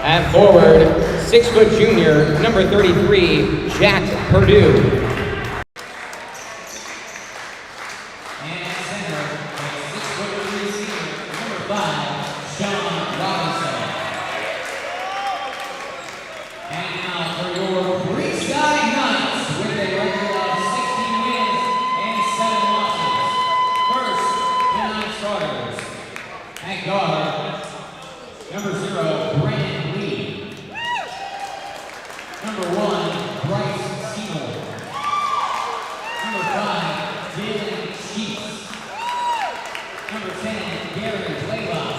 At forward, 6-foot junior, number 33, Jack Purdue. And now for your Creekside Knights with a record of 16 wins and 7 losses. First, the 9 starters. At guard, number 0, Brandon Lee. Number 1, Bryce Seymour. Number 5, Dylan Sheets. Number 10, Gary Blaylock.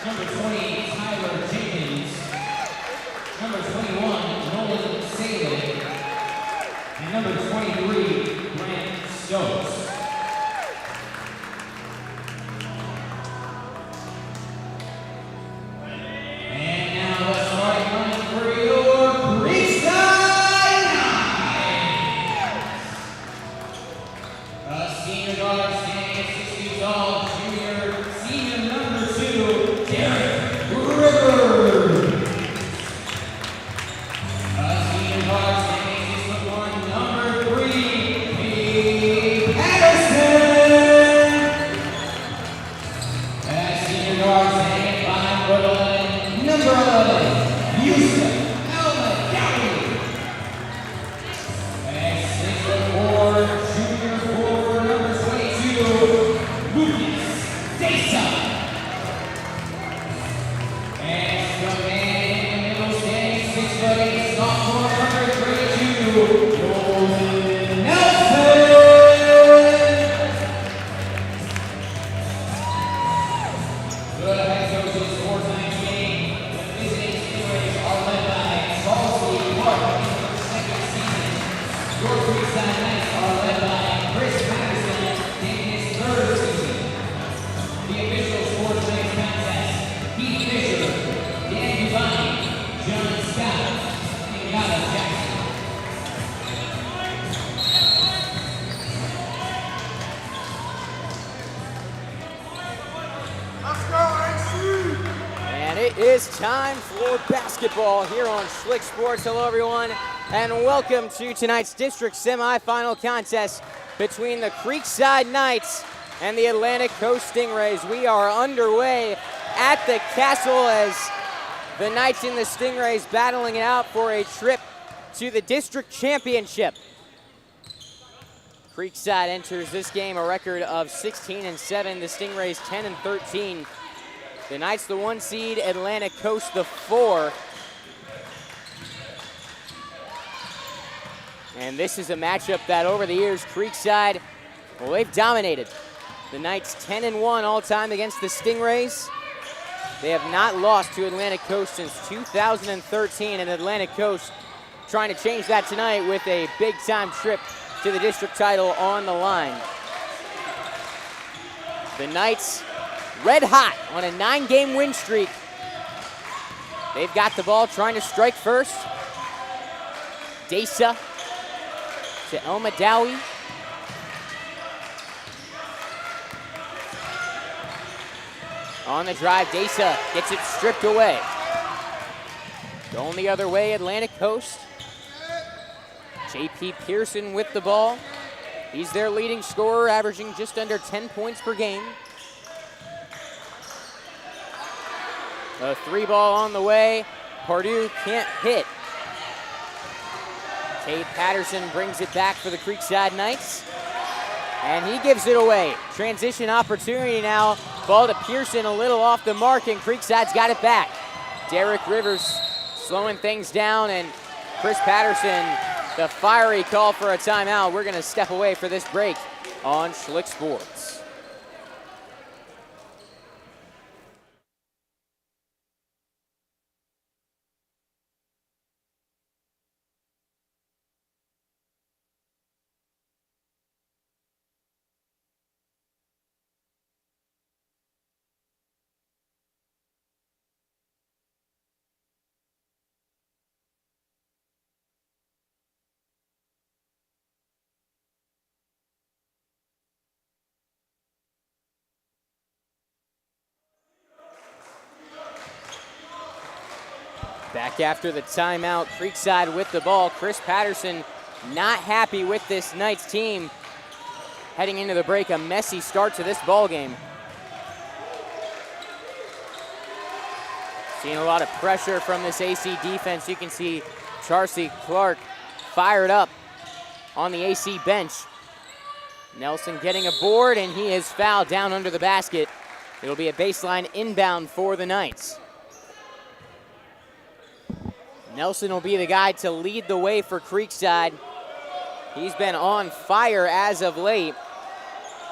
Number 20, Tyler Jenkins. Number 21, Nolan Saley. And number 23, Grant Stokes. And now the starting line for your Creekside Knights. A senior guard standing at 6 feet tall, senior number 2, Derek Rivers. Your Creekside Knights are led by Chris Patterson in his 3rd season. The official sports nights contest: Heath Fisher, Dan Giovanni, John Scott, and Yada Jackson. Let's go, AC! And it is time for basketball here on Schlick Sports. Hello, everyone, and welcome to tonight's district semifinal contest between the Creekside Knights and the Atlantic Coast Stingrays. We are underway at the castle as the Knights and the Stingrays battling it out for a trip to the district championship. Creekside enters this game a record of 16-7, the Stingrays 10-13. The Knights the 1 seed, Atlantic Coast the 4. And this is a matchup that over the years, Creekside, well, they've dominated. The Knights 10-1 all time against the Stingrays. They have not lost to Atlantic Coast since 2013, and Atlantic Coast trying to change that tonight with a big-time trip to the district title on the line. The Knights red hot on a 9-game win streak. They've got the ball trying to strike first. Desa to Elma Dowie. On the drive, Desa gets it stripped away. Going the other way, Atlantic Coast. J.P. Pearson with the ball. He's their leading scorer, averaging just under 10 points per game. A 3-ball on the way. Purdue can't hit. Tate Patterson brings it back for the Creekside Knights. And he gives it away. Transition opportunity now. Ball to Pearson, a little off the mark, and Creekside's got it back. Derek Rivers slowing things down, and Chris Patterson, the fiery call for a timeout. We're gonna step away for this break on Schlick Sports. Back after the timeout, Creekside with the ball. Chris Patterson not happy with this Knights team. Heading into the break, a messy start to this ball game. Seeing a lot of pressure from this AC defense. You can see Charcy Clark fired up on the AC bench. Nelson getting a board, and he is fouled down under the basket. It'll be a baseline inbound for the Knights. Nelson will be the guy to lead the way for Creekside. He's been on fire as of late,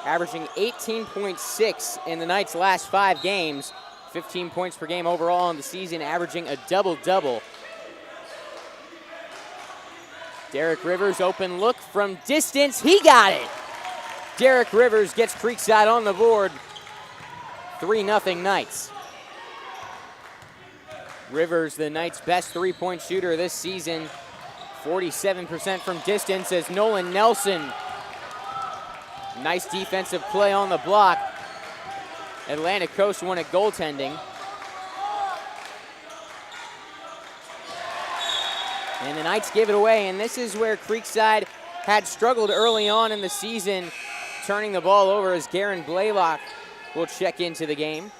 averaging 18.6 in the Knights' last 5 games. 15 points per game overall in the season, averaging a double-double. Derek Rivers, open look from distance. He got it! Derek Rivers gets Creekside on the board. 3-0 Knights. Rivers, the Knights' best three-point shooter this season. 47% from distance as Nolan Nelson. Nice defensive play on the block. Atlantic Coast won at goaltending. And the Knights give it away, and this is where Creekside had struggled early on in the season, turning the ball over as Garen Blaylock will check into the game.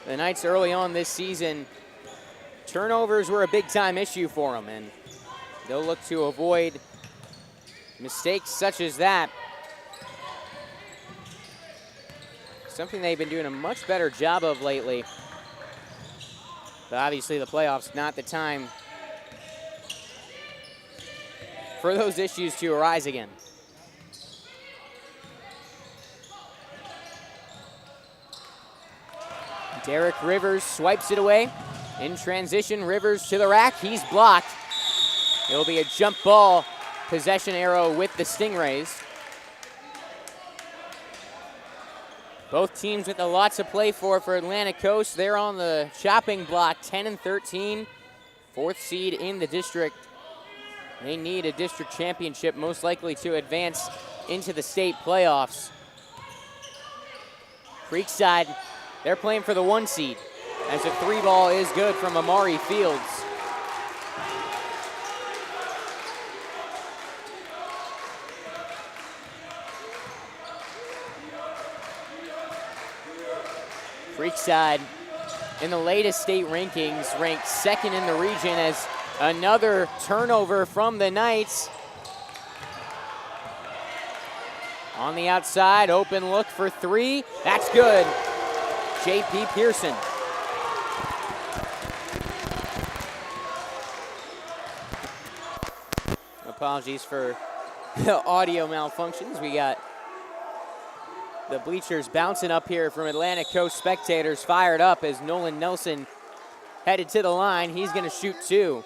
The Knights early on this season, turnovers were a big-time issue for them, and they'll look to avoid mistakes such as that. Something they've been doing a much better job of lately. But obviously the playoffs, not the time for those issues to arise again. Derek Rivers swipes it away. In transition, Rivers to the rack. He's blocked. It'll be a jump ball possession arrow with the Stingrays. Both teams with a lot to play for Atlantic Coast. They're on the chopping block, 10-13. 4th seed in the district. They need a district championship, most likely to advance into the state playoffs. Creekside, they're playing for the 1 seed, as a 3-ball is good from Amari Fields. Creekside, in the latest state rankings, ranked 2nd in the region as another turnover from the Knights. On the outside, open look for 3. That's good. J.P. Pearson. Apologies for the audio malfunctions. We got the bleachers bouncing up here from Atlantic Coast spectators, fired up as Nolan Nelson headed to the line. He's going to shoot 2.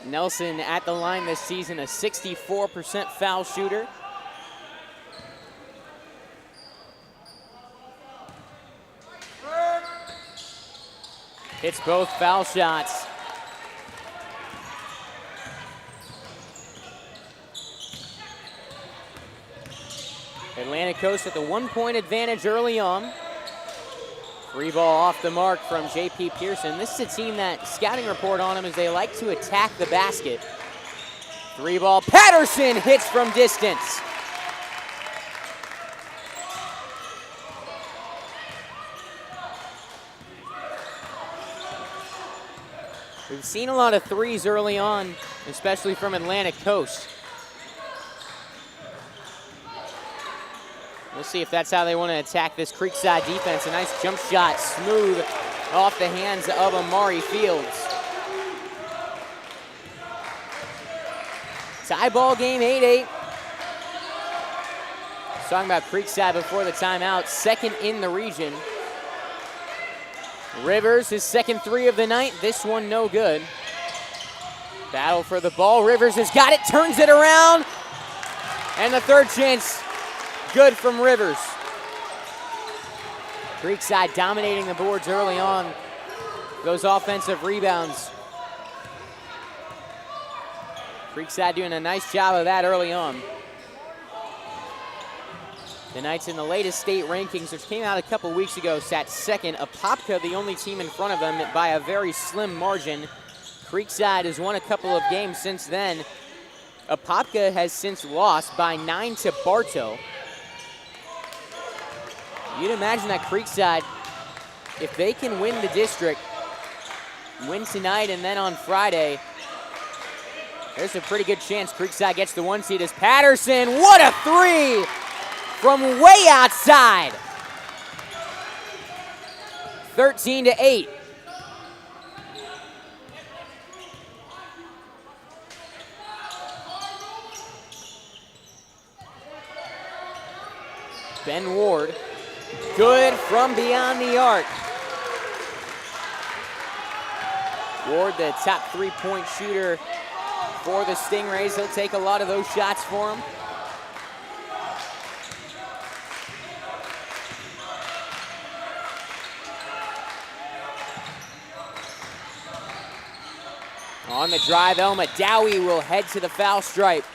Nelson at the line this season, a 64% foul shooter. Hits both foul shots. Atlantic Coast with a 1-point advantage early on. 3-ball off the mark from J.P. Pearson. This is a team that scouting report on them is they like to attack the basket. 3-ball, Patterson hits from distance. We've seen a lot of 3s early on, especially from Atlantic Coast. We'll see if that's how they want to attack this Creekside defense. A nice jump shot, smooth off the hands of Amari Fields. Tie ball game, 8-8. Talking about Creekside before the timeout, 2nd in the region. Rivers, his 2nd 3 of the night. This one no good. Battle for the ball. Rivers has got it, turns it around. And the third chance, good from Rivers. Creekside dominating the boards early on. Those offensive rebounds. Creekside doing a nice job of that early on. The Knights in the latest state rankings, which came out a couple weeks ago, sat second. Apopka, the only team in front of them by a very slim margin. Creekside has won a couple of games since then. Apopka has since lost by 9 to Bartow. You'd imagine that Creekside, if they can win the district, win tonight and then on Friday, there's a pretty good chance Creekside gets the 1 seed as Patterson, what a three from way outside. 13-8. Ben Ward, good from beyond the arc. Ward, the top three-point shooter for the Stingrays. He'll take a lot of those shots for him. On the drive, Elma Dowie will head to the foul stripe.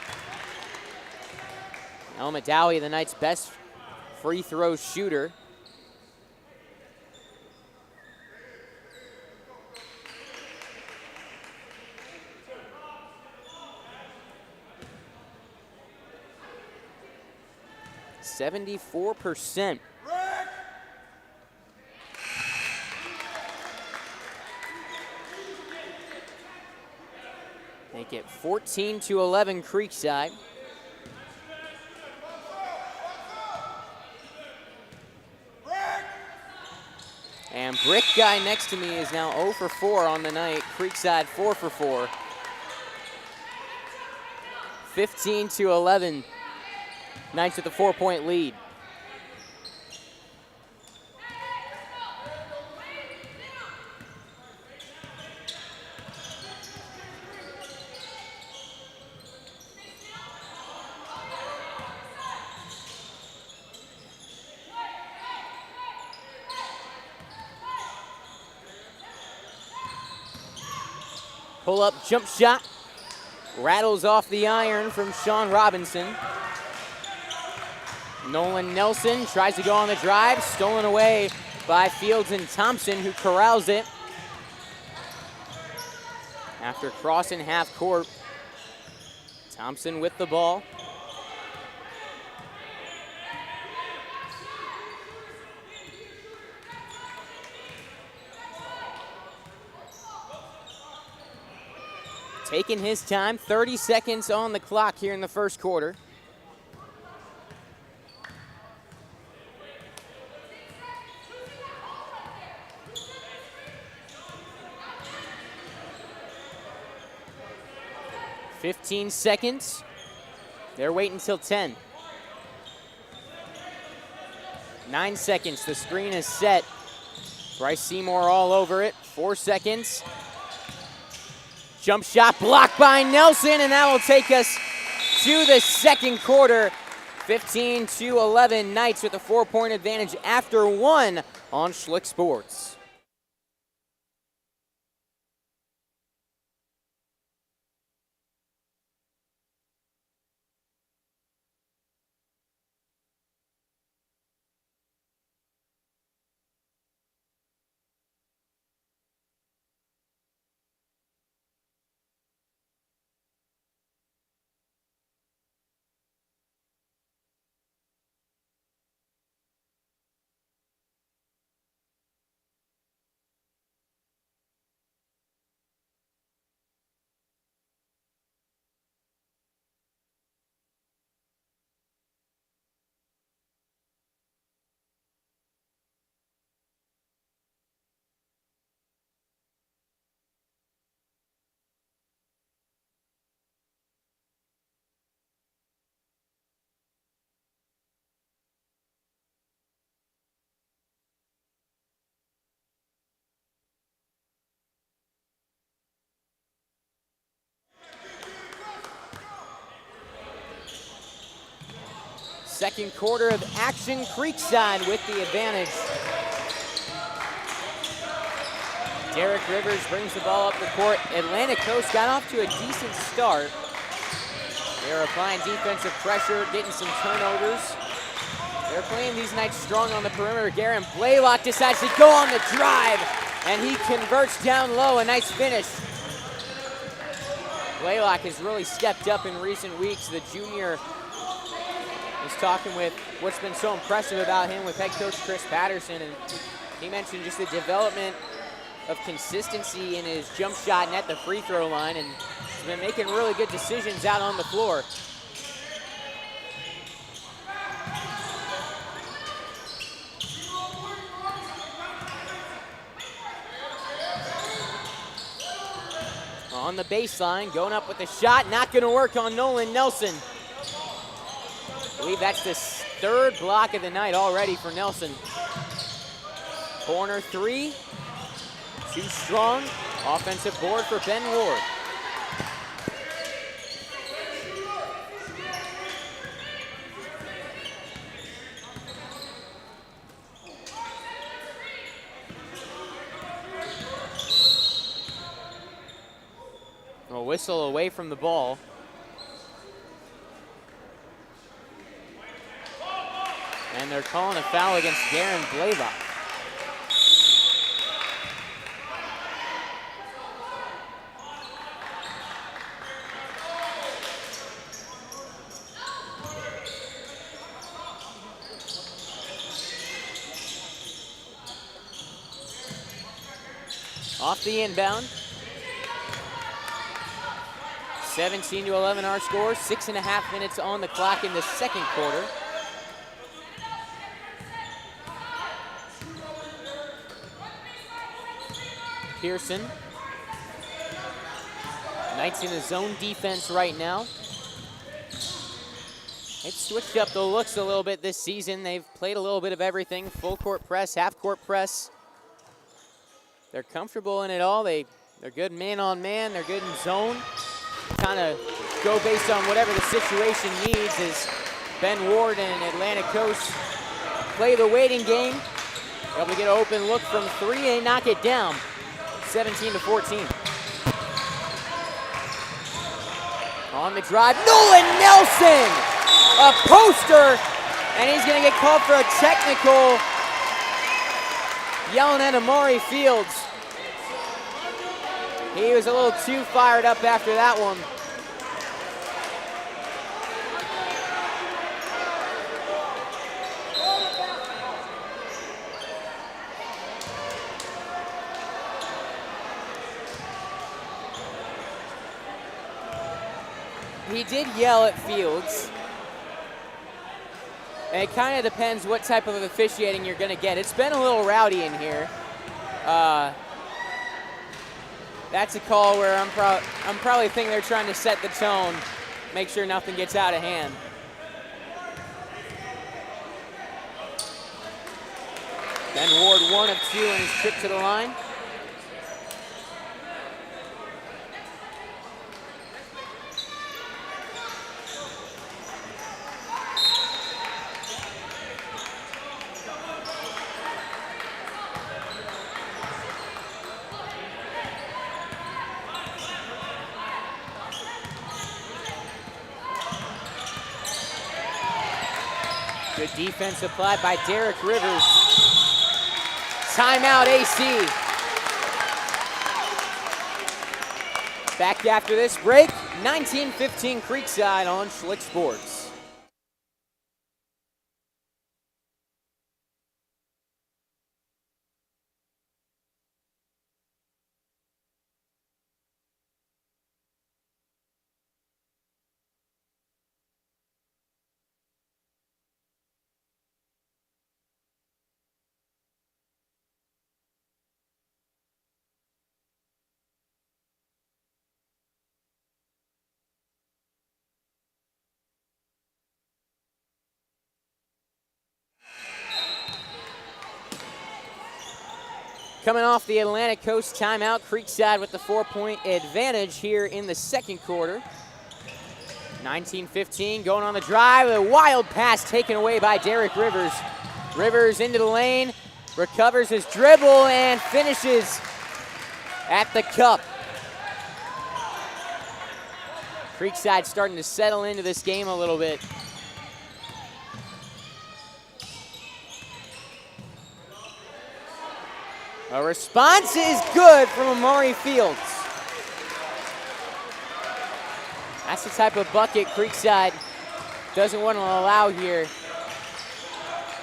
Elma Dowie, the Knights' best free throw shooter. %74%. Make it 14-11 Creekside. And Brick guy next to me is now 0 for 4 on the night. Creekside 4 for 4. 15-11. Knights with a 4-point lead. Pull-up jump shot. Rattles off the iron from Sean Robinson. Nolan Nelson tries to go on the drive. Stolen away by Fields and Thompson, who corrals it. After crossing half court, Thompson with the ball. Taking his time, 30 seconds on the clock here in the first quarter. "15 seconds. They're waiting until 10. 9 seconds. The screen is set. Bryce Seymour all over it. 4 seconds. Jump shot blocked by Nelson, and that will take us to the second quarter. 15-11, Knights with a 4-point advantage after 1 on Schlick Sports. Second quarter of action, Creekside with the advantage. Derek Rivers brings the ball up the court. Atlantic Coast got off to a decent start. They're applying defensive pressure, getting some turnovers. They're playing these Knights strong on the perimeter. Garen Blaylock decides to go on the drive, and he converts down low. A nice finish. Blaylock has really stepped up in recent weeks. The junior is talking with what's been so impressive about him with head coach Chris Patterson, and he mentioned just the development of consistency in his jump shot and at the free throw line, and he's been making really good decisions out on the floor. On the baseline, going up with the shot, not gonna work on Nolan Nelson. I believe that's the third block of the night already for Nelson. Corner three, too strong. Offensive board for Ben Ward. A whistle away from the ball. And they're calling a foul against Garen Blaylock. Off the inbound. 17-11 our score, 6.5 minutes on the clock in the second quarter. Pearson. Knights in a zone defense right now. They've switched up the looks a little bit this season. They've played a little bit of everything, full court press, half court press. They're comfortable in it all. They're good man on man, they're good in zone. Kind of go based on whatever the situation needs as Ben Ward and Atlantic Coast play the waiting game. Able to get an open look from three, they knock it down, 17-14. On the drive, Nolan Nelson, a poster, and he's gonna get called for a technical, yelling at Amari Fields. He was a little too fired up after that one. He did yell at Fields. And it kind of depends what type of officiating you're going to get. It's been a little rowdy in here. That's a call where I'm probably thinking they're trying to set the tone, make sure nothing gets out of hand. Ben Ward 1 of 2 on his trip to the line. Good defense applied by Derek Rivers. Timeout, AC. Back after this break, 19-15 Creekside on Schlick Sports. Coming off the Atlantic Coast timeout, Creekside with the 4-point advantage here in the second quarter. 19-15, going on the drive. A wild pass taken away by Derek Rivers. Rivers into the lane, recovers his dribble, and finishes at the cup. Creekside starting to settle into this game a little bit. A response is good from Amari Fields. That's the type of bucket Creekside doesn't want to allow here.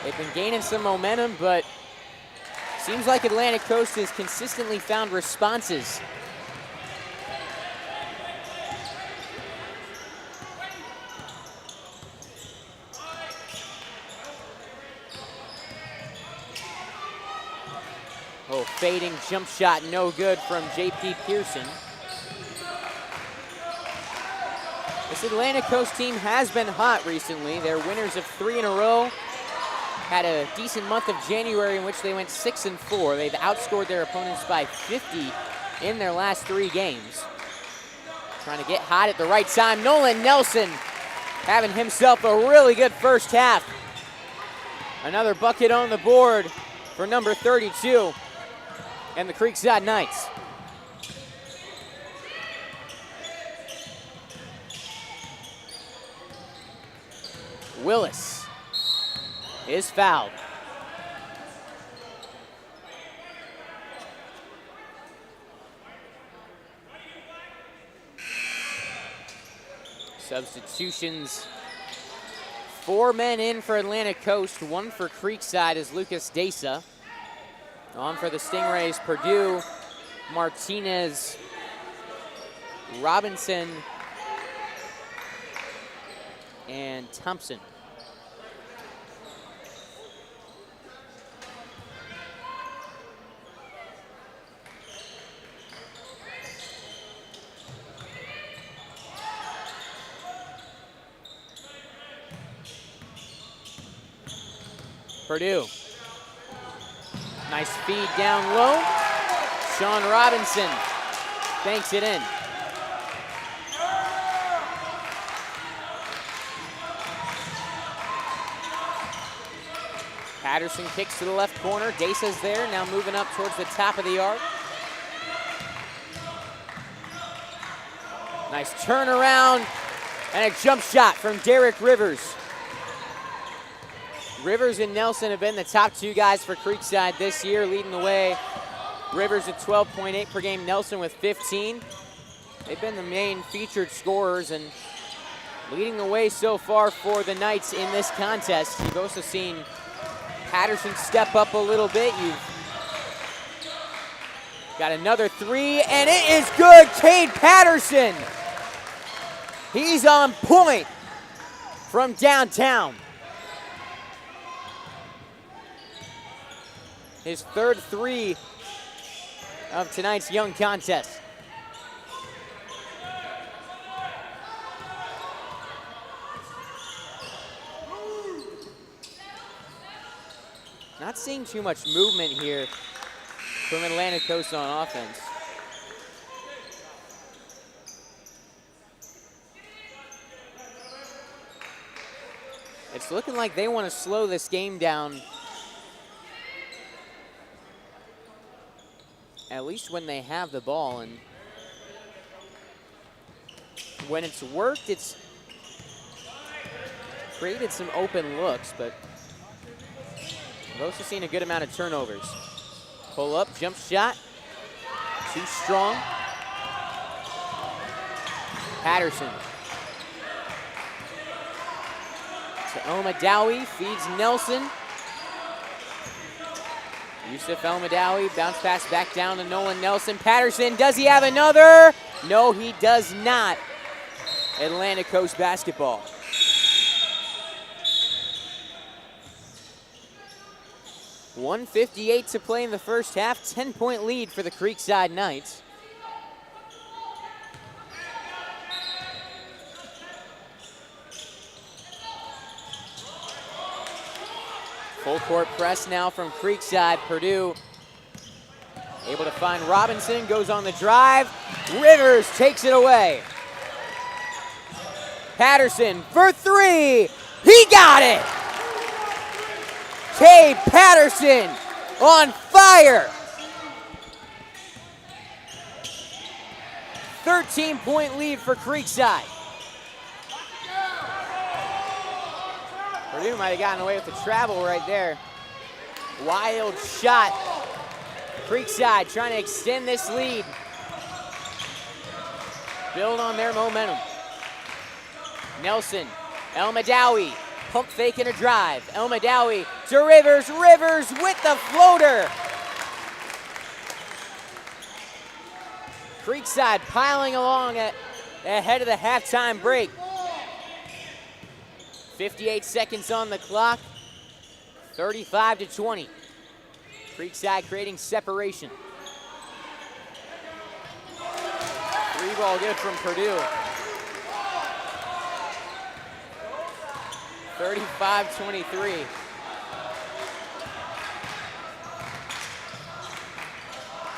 They've been gaining some momentum, but seems like Atlantic Coast has consistently found responses. Oh, fading jump shot, no good from J.P. Pearson. This Atlantic Coast team has been hot recently. They're winners of 3 in a row. Had a decent month of January in which they went 6-4. They've outscored their opponents by 50 in their last 3 games. Trying to get hot at the right time. Nolan Nelson having himself a really good first half. Another bucket on the board for number 32 and the Creekside Knights. Willis is fouled. Substitutions. 4 men in for Atlantic Coast, 1 for Creekside is Lucas Desa. On for the Stingrays, Purdue, Martinez, Robinson, and Thompson. Purdue. Nice feed down low. Sean Robinson banks it in. Patterson kicks to the left corner. Desa's there, now moving up towards the top of the arc. Nice turnaround and a jump shot from Derek Rivers. Rivers and Nelson have been the top 2 guys for Creekside this year, leading the way. Rivers at 12.8 per game, Nelson with 15. They've been the main featured scorers and leading the way so far for the Knights in this contest. You've also seen Patterson step up a little bit. You've got another 3, and it is good. Cade Patterson. He's on point from downtown. His 3rd 3 of tonight's young contest. Not seeing too much movement here from Atlantic Coast on offense. It's looking like they want to slow this game down, at least when they have the ball, and when it's worked, it's created some open looks, but we've also seen a good amount of turnovers. Pull up, jump shot, too strong. Patterson. To Omadawi, feeds Nelson. Yusuf Elmadawi, bounce pass back down to Nolan Nelson. Patterson, does he have another? No, he does not. Atlantic Coast basketball. .158 to play in the first half, 10-point lead for the Creekside Knights. Full court press now from Creekside. Purdue able to find Robinson, goes on the drive. Rivers takes it away. Patterson for three. He got it! Kay Patterson on fire. 13-point lead for Creekside. Purdue might have gotten away with the travel right there. Wild shot. Creekside trying to extend this lead. Build on their momentum. Nelson, El Madawi, pump fake and a drive. El Madawi to Rivers, Rivers with the floater. Creekside piling along ahead of the halftime break. 58 seconds on the clock, 35-20. Creekside creating separation. Three ball good from Purdue. 35-23.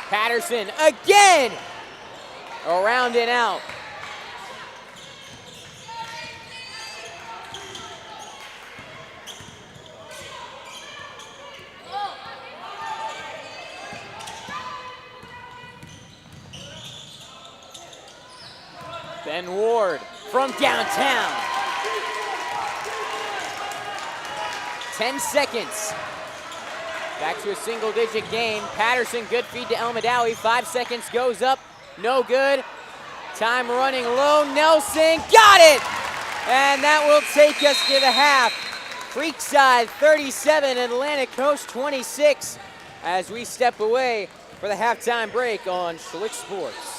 Patterson again! Around and out. Ben Ward from downtown. 10 seconds. Back to a single-digit game. Patterson, good feed to El Madawi. 5 seconds, goes up, no good. Time running low, Nelson, got it! And that will take us to the half. Creekside 37, Atlantic Coast 26, as we step away for the halftime break on Schlick Sports.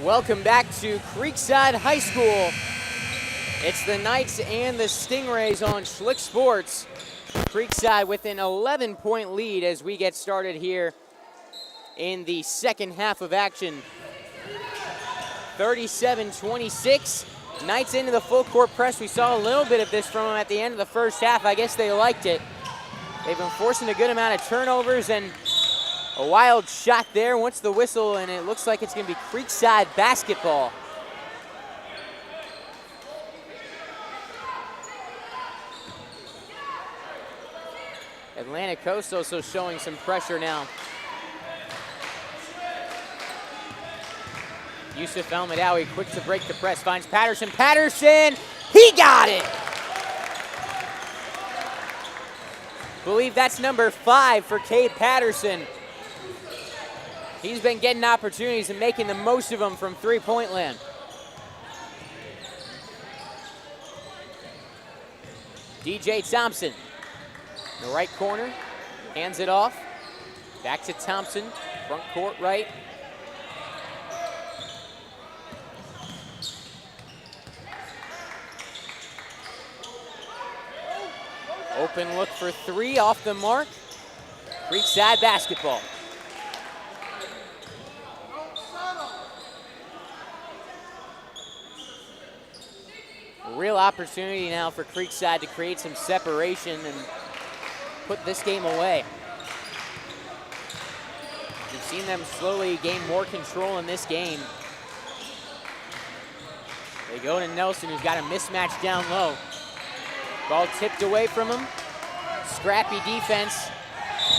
Welcome back to Creekside High School. It's the Knights and the Stingrays on Schlick Sports. Creekside with an 11-point lead as we get started here in the second half of action. 37-26. Knights into the full court press. We saw a little bit of this from them at the end of the first half. I guess they liked it. They've been forcing a good amount of turnovers, and a wild shot there. Once the whistle, and it looks like it's going to be Creekside basketball. Atlantic Coast also showing some pressure now. Yusuf El-Madawi quick to break the press, finds Patterson. Patterson, he got it! Believe that's number 5 for Cade Patterson. He's been getting opportunities and making the most of them from three-point land. DJ Thompson, in the right corner, hands it off. Back to Thompson, front court right. Open look for 3, off the mark. Creekside basketball. A real opportunity now for Creekside to create some separation and put this game away. We've seen them slowly gain more control in this game. They go to Nelson, who's got a mismatch down low. Ball tipped away from him. Scrappy defense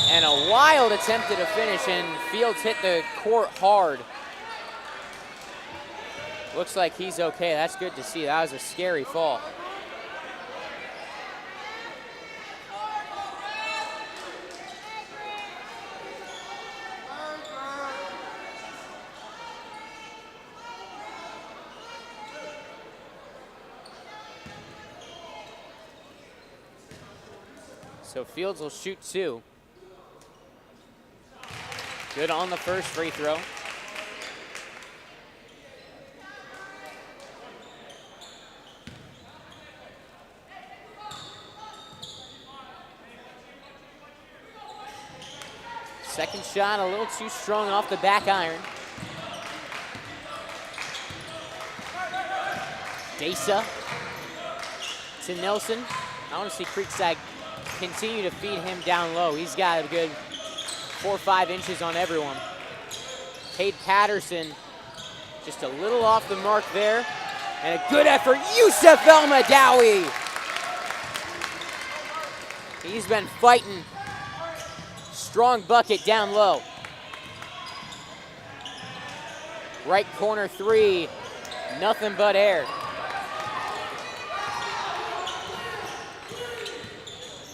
and a wild attempt at a finish, and Fields hit the court hard. Looks like he's okay. That's good to see. That was a scary fall. So Fields will shoot 2. Good on the first free throw. Second shot a little too strong off the back iron. Desa to Nelson. I want to see Creekside continue to feed him down low. He's got a good 4 or 5 inches on everyone. Cade Patterson just a little off the mark there. And a good effort, Yusuf El-Madawi. He's been fighting. Strong bucket down low. Right corner 3, nothing but air.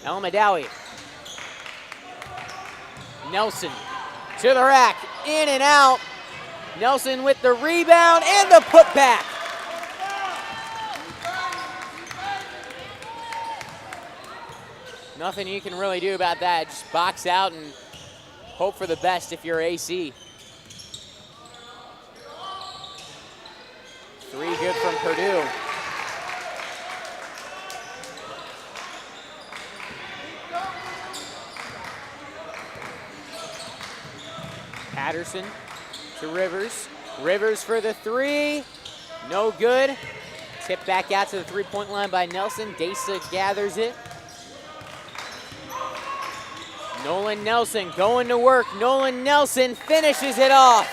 El-Madawi. Nelson to the rack, in and out. Nelson with the rebound and the putback. Nothing you can really do about that. Just box out and hope for the best if you're AC. 3 good from Purdue. Patterson to Rivers. Rivers for the 3. No good. Tip back out to the three-point line by Nelson. Desa gathers it. Nolan Nelson going to work. Nolan Nelson finishes it off.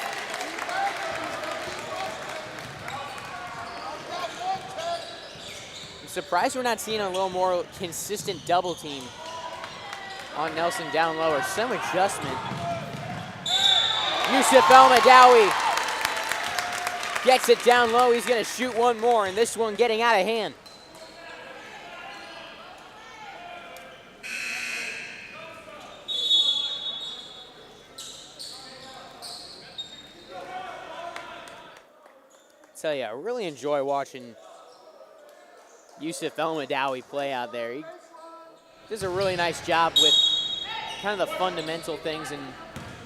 I'm surprised we're not seeing a little more consistent double team on Nelson down low, or some adjustment. Yusuf El-Madawi gets it down low. He's going to shoot one more, and this one getting out of hand. Tell you, I really enjoy watching Yusuf El-Madawi play out there. He does a really nice job with kind of the fundamental things, and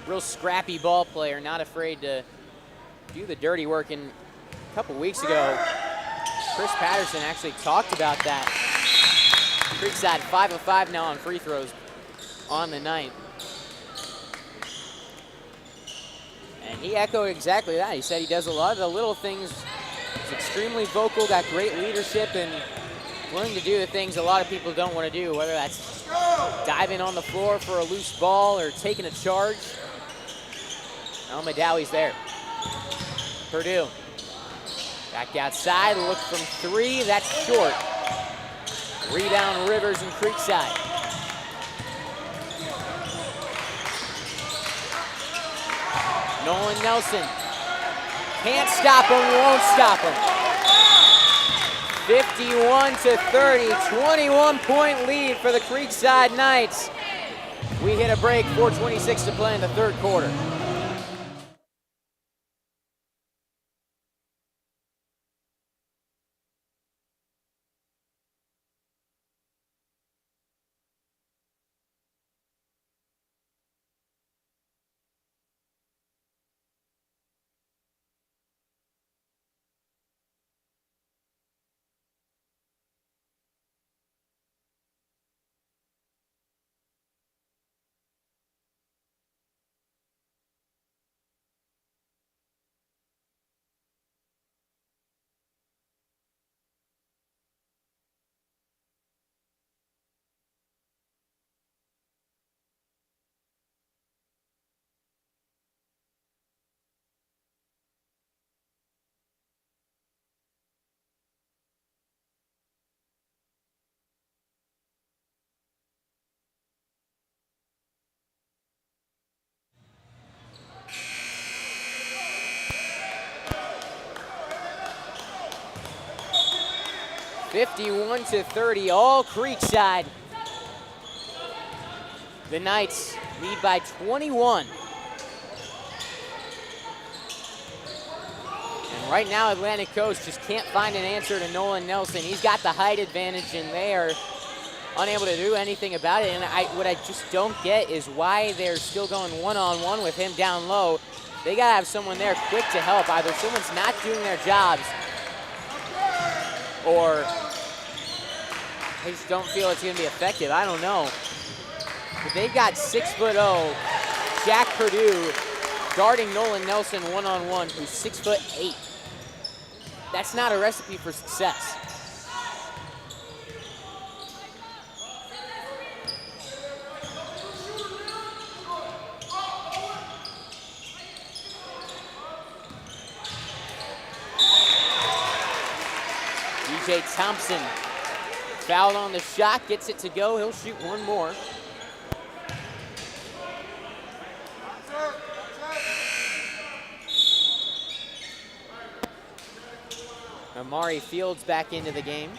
real scrappy ball player, not afraid to do the dirty work. And a couple weeks ago, Chris Patterson actually talked about that. Creekside 5 of 5 now on free throws on the night. And he echoed exactly that. He said he does a lot of the little things. He's extremely vocal, got great leadership, and willing to do the things a lot of people don't want to do, whether that's diving on the floor for a loose ball or taking a charge. Now Madawi's there. Purdue. Back outside, look from three, that's short. Rebound Rivers and Creekside. Nolan Nelson. Can't stop him, won't stop him. 51-30, 21-point lead for the Creekside Knights. We hit a break, 4:26 to play in the third quarter. (51-30), all Creekside. The Knights lead by 21. And right now, Atlantic Coast just can't find an answer to Nolan Nelson. He's got the height advantage, and they are unable to do anything about it. And what I just don't get is why they're still going one-on-one with him down low. They gotta have someone there quick to help. Either someone's not doing their jobs, or I just don't feel it's gonna be effective. I don't know. But they've got 6'0" Jack Purdue guarding Nolan Nelson one-on-one, who's 6'8". That's not a recipe for success. DJ Thompson fouled on the shot, gets it to go. He'll shoot one more. Amari Fields back into the game.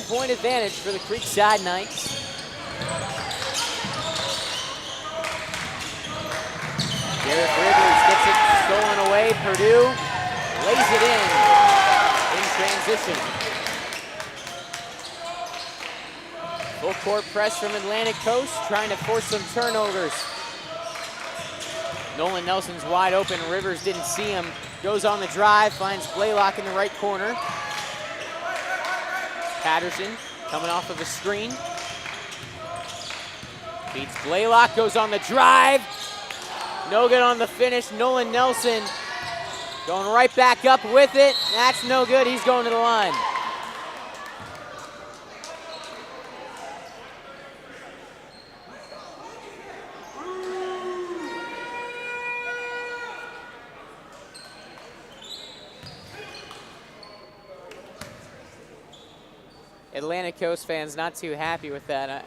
Point advantage for the Creekside Knights. Derek Rivers gets it stolen away. Purdue lays it in transition. Full court press from Atlantic Coast, trying to force some turnovers. Nolan Nelson's wide open. Rivers didn't see him. Goes on the drive, finds Blaylock in the right corner. Patterson coming off of a screen. Beats Blaylock, goes on the drive. No good on the finish. Nolan Nelson going right back up with it. That's no good, he's going to the line. Atlantic Coast fans not too happy with that.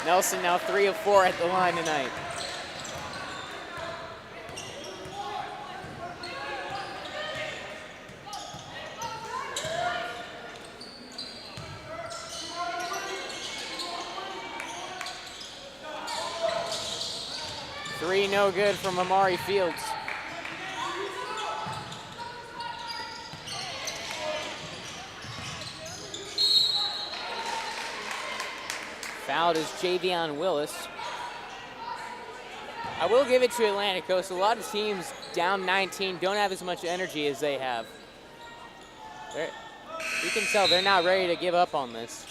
Nelson now 3 of 4 at the line tonight. Three no good from Amari Fields. Fouled is Javion Willis. I will give it to Atlantic Coast. A lot of teams down 19 don't have as much energy as they have. You can tell they're not ready to give up on this.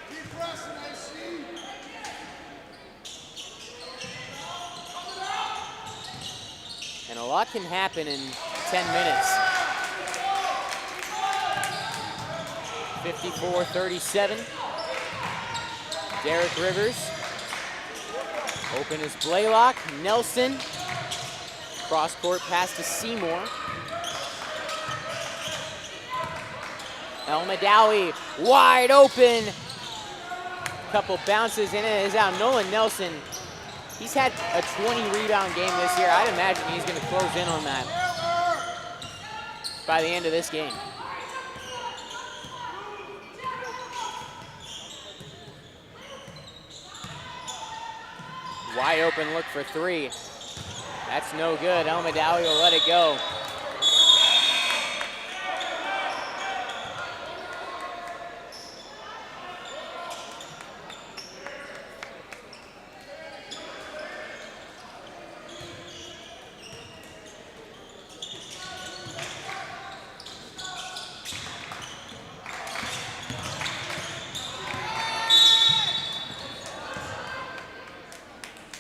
Keep pressing, AC. And a lot can happen in 10 minutes. 54-37. Derek Rivers. Open is Blaylock. Nelson. Cross-court pass to Seymour. El Madawi wide open. Couple bounces and it is out. Nolan Nelson, he's had a 20-rebound game this year. I'd imagine he's going to close in on that by the end of this game. Wide open look for three. That's no good. El Madawi will let it go.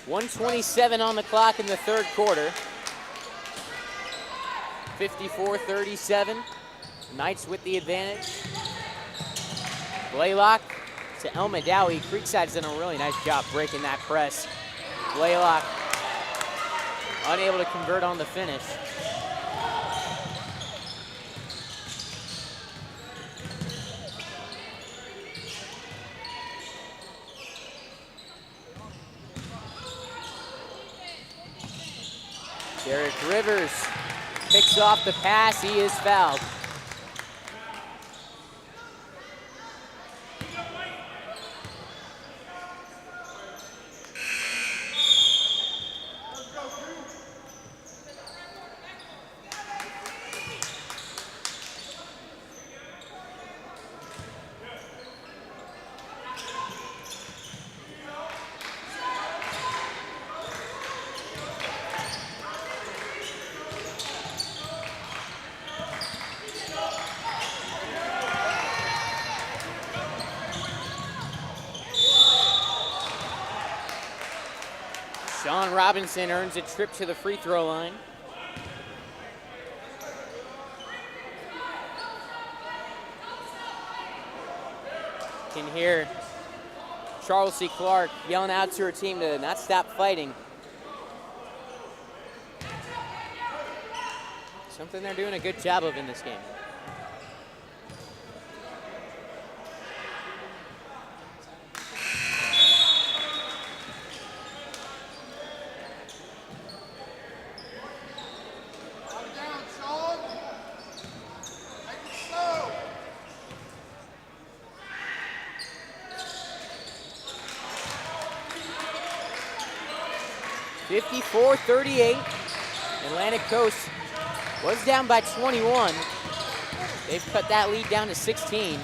.127 on the clock in the third quarter. 54-37. Knights with the advantage. Blaylock to El Madawi. Creekside's done a really nice job breaking that press. Blaylock unable to convert on the finish. Derek Rivers picks off the pass. He is fouled. Sean Robinson earns a trip to the free throw line. Can hear Charles C. Clark yelling out to her team to not stop fighting. Something they're doing a good job of in this game. Down, Sean. Make it slow. 54-38. Atlantic Coast was down by 21. They've cut that lead down to 16.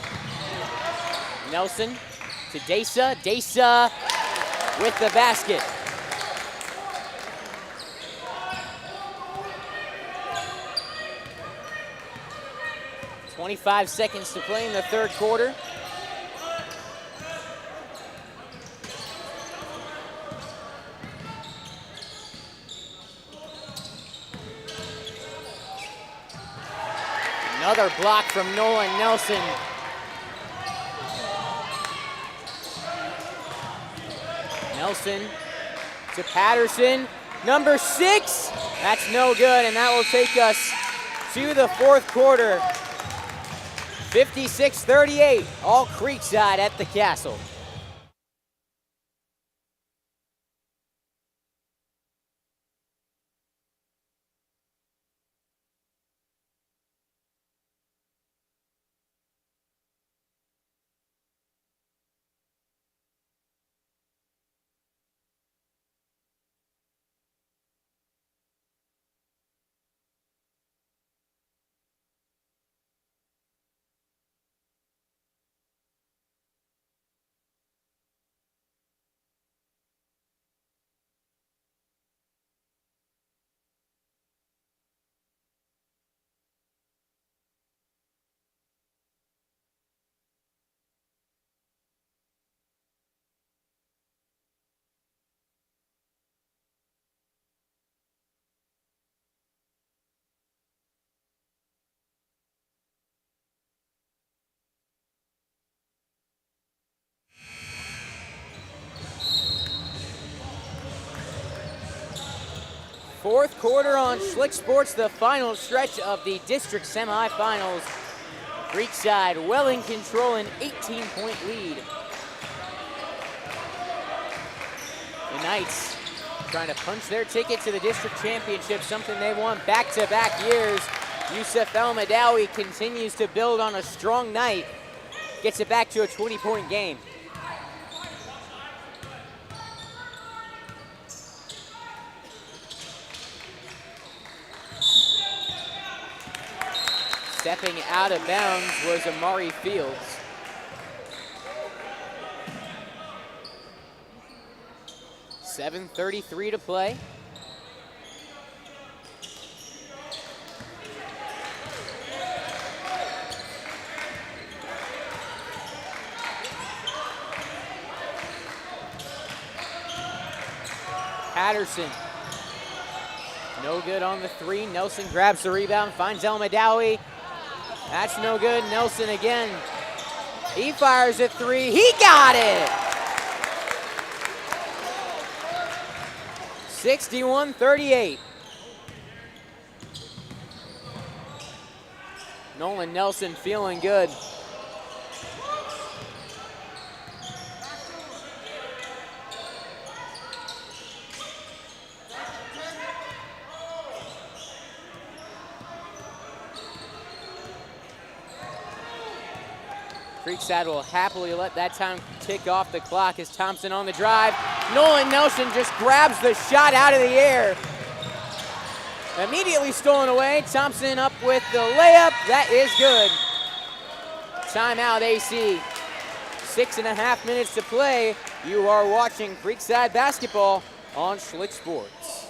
Nelson to Desa. Desa with the basket. .25 seconds to play in the third quarter. Another block from Nolan Nelson. Nelson to Patterson. Number 6. That's no good, and that will take us to the fourth quarter. 56-38, all Creekside at the Castle. Fourth quarter on Schlick Sports, the final stretch of the district semifinals. Creekside well in control, an 18-point lead. The Knights trying to punch their ticket to the district championship, something they won back-to-back years. Yusuf El-Madawi continues to build on a strong night, gets it back to a 20-point game. Stepping out of bounds was Amari Fields. .7:33 to play. Patterson. No good on the three. Nelson grabs the rebound, finds El-Madawi. That's no good. Nelson again. He fires a three. He got it! 61-38. Nolan Nelson feeling good. Creekside will happily let that time tick off the clock as Thompson on the drive. Nolan Nelson just grabs the shot out of the air. Immediately stolen away. Thompson up with the layup. That is good. Timeout AC. 6.5 minutes to play. You are watching Creekside basketball on Schlick Sports.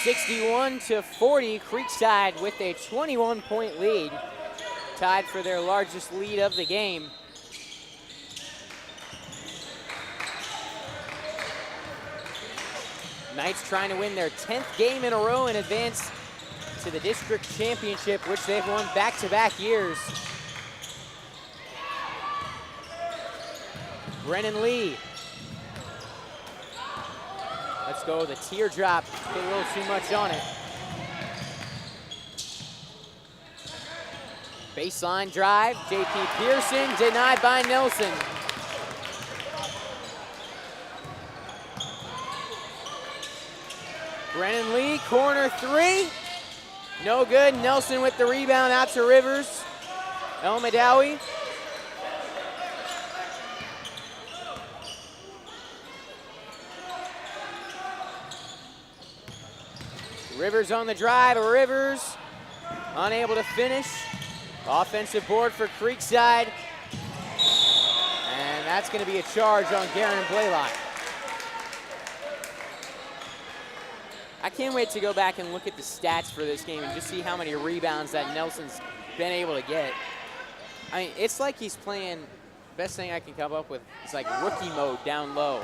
(61-40), Creekside with a 21-point lead, tied for their largest lead of the game. Knights trying to win their 10th game in a row and advance to the district championship, which they've won back-to-back years. Brennan Lee. Let's go, the teardrop, put a little too much on it. Baseline drive, JP Pearson, denied by Nelson. Brennan Lee, corner three. No good, Nelson with the rebound out to Rivers. El Madawi. Rivers on the drive. Rivers unable to finish. Offensive board for Creekside. And that's going to be a charge on Garen Blaylock. I can't wait to go back and look at the stats for this game and just see how many rebounds that Nelson's been able to get. I mean, it's like he's playing, best thing I can come up with is like rookie mode down low.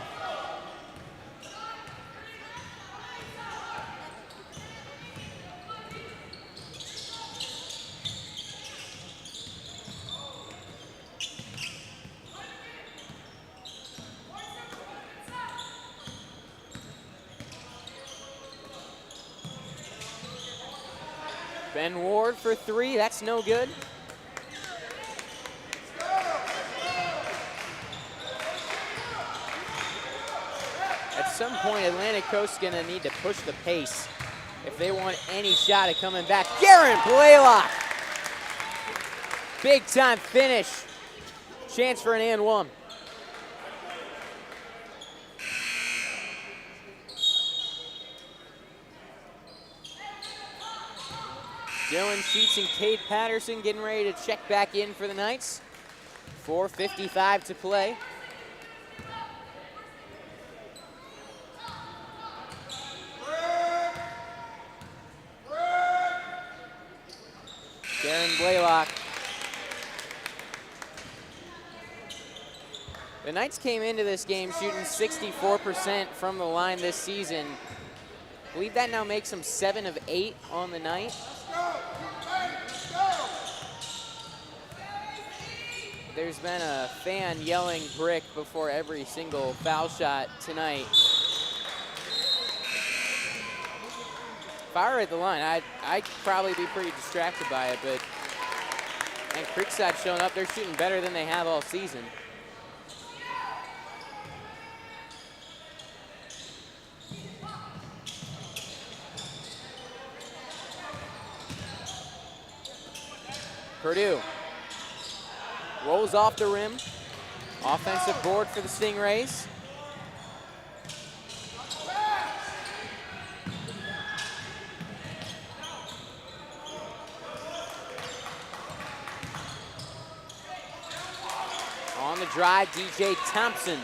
Ben Ward for three, that's no good. At some point, Atlantic Coast's gonna need to push the pace if they want any shot at coming back. Garen Blaylock, big time finish. Chance for an and one. Dylan Sheets and Cade Patterson getting ready to check back in for the Knights. 4:55 to play. Garen Blaylock. The Knights came into this game shooting 64% from the line this season. I believe that now makes them 7 of 8 on the night. There's been a fan yelling brick before every single foul shot tonight. If I were at the line, I'd probably be pretty distracted by it, but and Creekside showing up, they're shooting better than they have all season. Purdue rolls off the rim. Offensive board for the Stingrays. On the drive, DJ Thompson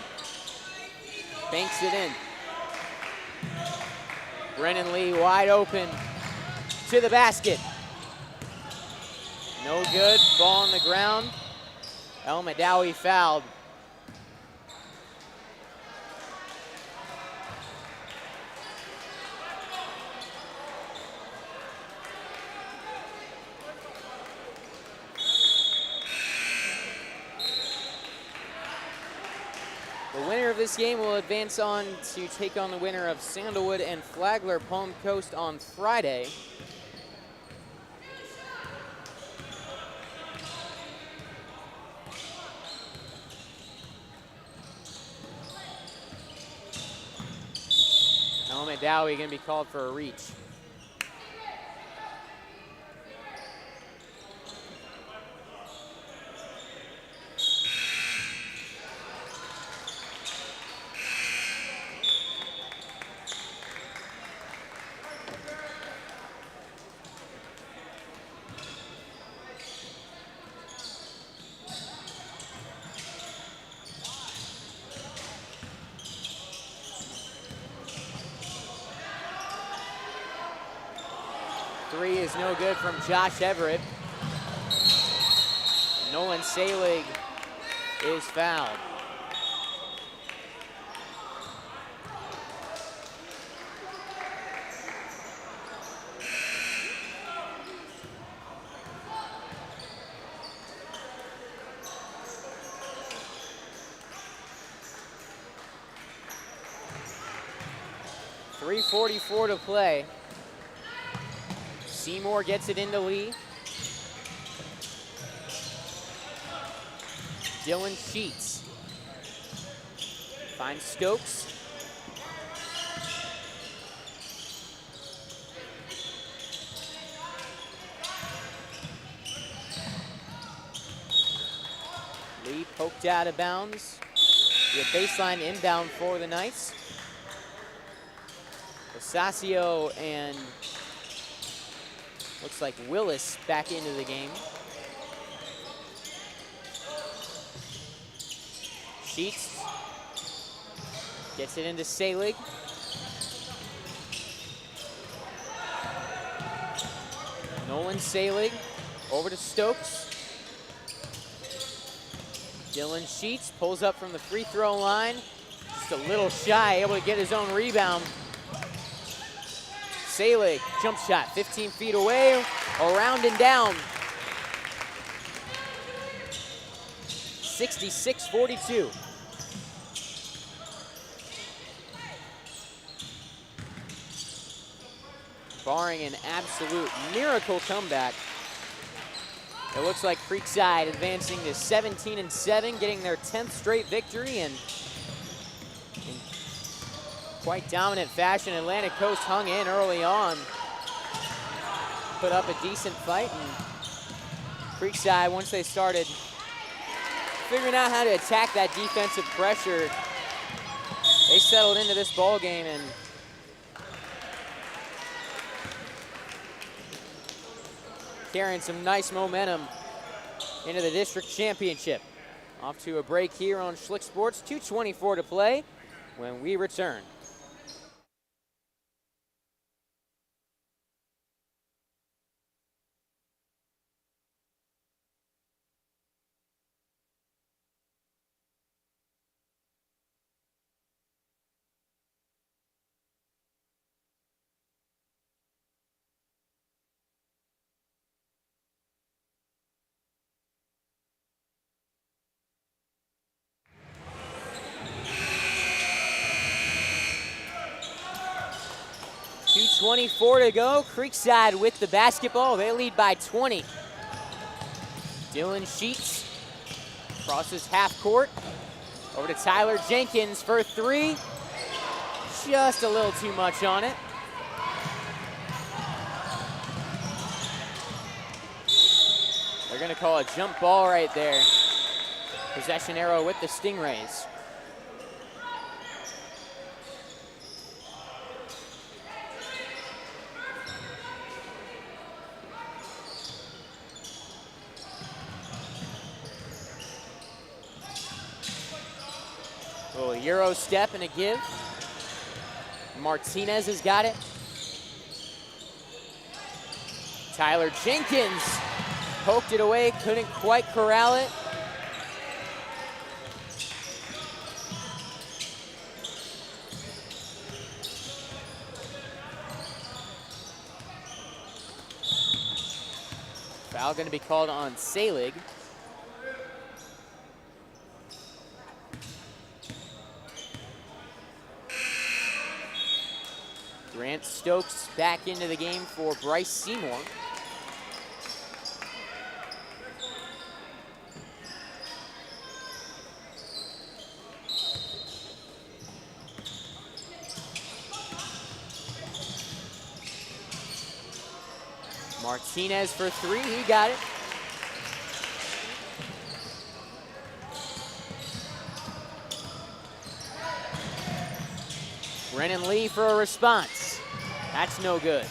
banks it in. Brennan Lee wide open to the basket. No good, ball on the ground. El Madawi fouled. The winner of this game will advance on to take on the winner of Sandalwood and Flagler Palm Coast on Friday. Dowie going to be called for a reach. Three is no good from Josh Everett. Nolan Salig is fouled. .344 to play. Seymour gets it into Lee. Dylan Sheets finds Stokes. poked out of bounds. We have baseline inbound for the Knights. Osasio and looks like Willis back into the game. Sheets gets it into Selig. Nolan Selig over to Stokes. Dylan Sheets pulls up from the free throw line. Just a little shy, able to get his own rebound. Selig, jump shot, 15 feet away, around and down. 66-42. Barring an absolute miracle comeback, it looks like Creekside advancing to 17-7, getting their 10th straight victory, and in quite dominant fashion, Atlantic Coast hung in early on, put up a decent fight, and Creekside, once they started figuring out how to attack that defensive pressure, they settled into this ball game and carrying some nice momentum into the district championship. Off to a break here on Schlick Sports, 2:24 to play when we return. .24 to go. Creekside with the basketball. They lead by 20. Dylan Sheets crosses half court. Over to Tyler Jenkins for three. Just a little too much on it. They're going to call a jump ball right there. Possession arrow with the Stingrays. A little Euro step and a give. Martinez has got it. Tyler Jenkins poked it away, couldn't quite corral it. Foul going to be called on Selig. Grant Stokes back into the game for Bryce Seymour. Martinez for three, he got it. Brennan Lee for a response. That's no good.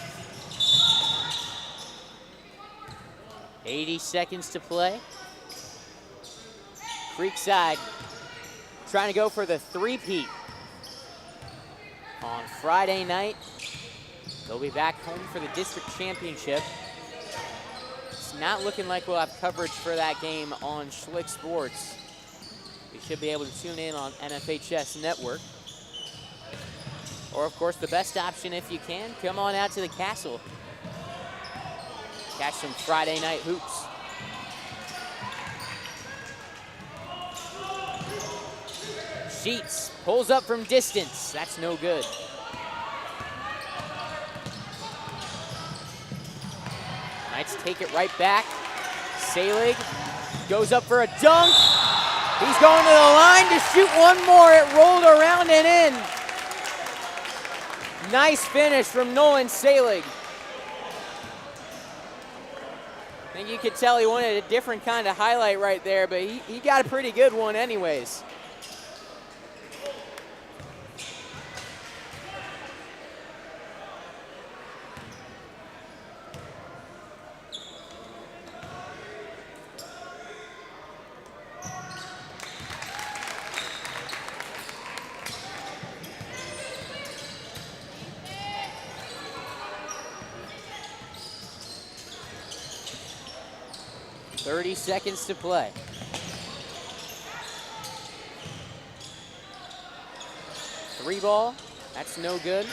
80 seconds to play. Creekside trying to go for the three-peat on Friday night. They'll be back home for the district championship. It's not looking like we'll have coverage for that game on Schlick Sports. You should be able to tune in on NFHS Network. Or, of course, the best option, if you can, come on out to the Castle. Catch some Friday night hoops. Sheets pulls up from distance. That's no good. Knights take it right back. Selig goes up for a dunk. He's going to the line to shoot one more. It rolled around and in. Nice finish from Nolan Selig. I think you could tell he wanted a different kind of highlight right there, but he got a pretty good one anyways. .30 seconds to play. Three ball, that's no good.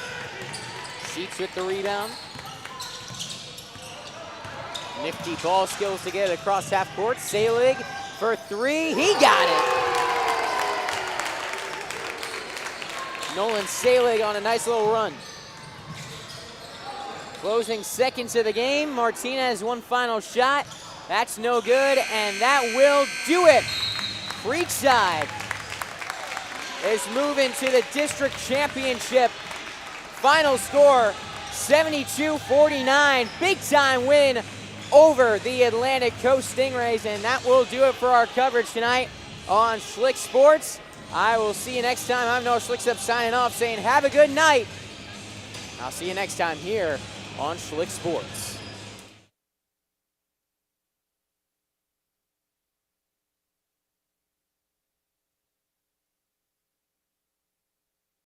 Sheets with the rebound. Nifty ball skills to get it across half court. Selig for three, he got it. Nolan Selig on a nice little run. Closing seconds of the game, Martinez one final shot. That's no good, and that will do it. Creekside is moving to the district championship. Final score, 72-49. Big time win over the Atlantic Coast Stingrays, and that will do it for our coverage tonight on Schlick Sports. I will see you next time. I'm Noah Schlicksup signing off, saying have a good night. I'll see you next time here on Schlick Sports.